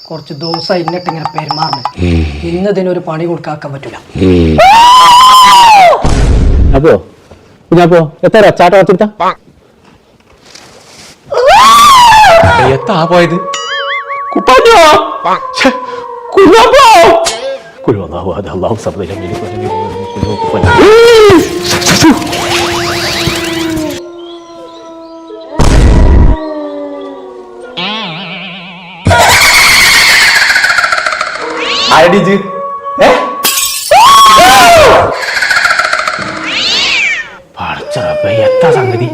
കുറച്ച് ദിവസം എന്നിട്ട് ഇങ്ങനെ പെരുമാറണം. ഇന്നതിനൊരു പണി കൊടുക്കാൻ പറ്റൂല. അപ്പോ കുഞ്ഞാപ്പോ എത്ര ചാട്ട വച്ചിട്ടാ എത്താ പോയത്? എത്താ സംഗതി?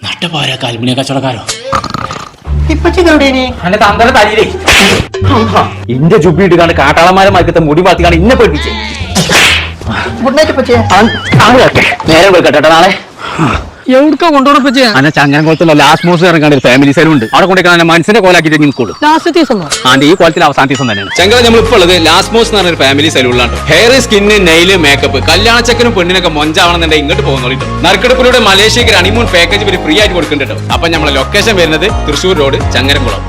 നട്ടപ്പാര കാൽമുനിയ കച്ചവടക്കാരോ ഇന്റെ ചുപ്പിട്ട് കണ്ട് കാട്ടാളന്മാരെ മരക്കത്തെ മുടി വളർത്തിക്കാണ് ഇന്നെ പഠിപ്പിച്ചേ. നേരം വെക്കട്ടെ നാളെ എവിടുക്ക കൊണ്ടുപോകണ അന്നെ ചങ്ങനകുളത്തുള്ള ലാസ്റ്റ് മോസ് ഇറങ്ങാണ്ട് ഒരു ഫാമിലി സൈലും ഉണ്ട്. അവിടെ കൊണ്ടുപോയി മനസ്സിനെ കോലാക്കിയിട്ട് നിൽക്കുള്ളൂ. ആണ്ട് ഈ കോലത്തിൽ അവസാന ദിവസം തന്നെയാണ്. ചങ്ങല നമ്മളിപ്പോൾ ഉള്ളത് ലാസ്റ്റ് മോസ് എന്ന് പറഞ്ഞ ഒരു ഫാമിലി സൈലുള്ളാണ്. ഹെയർ, സ്കിന്ന്, നെയില്, മേക്കപ്പ്, കല്യാണച്ചക്കനും പെണ്ണിനൊക്കെ മൊഞ്ചാവണമെന്നുണ്ടെങ്കിൽ ഇങ്ങോട്ട് പോകുന്നുള്ളൂ. നറുക്കെടുപ്പിലൂടെ മലേഷ്യക്ക് ഹണിമൂൺ പാക്കേജ് ഫ്രീ ആയിട്ട് കൊടുക്കുന്നുണ്ട്. അപ്പൊ നമ്മളെ ലൊക്കേഷൻ വരുന്നത് തൃശ്ശൂർ റോഡ് ചങ്ങരംകുളം.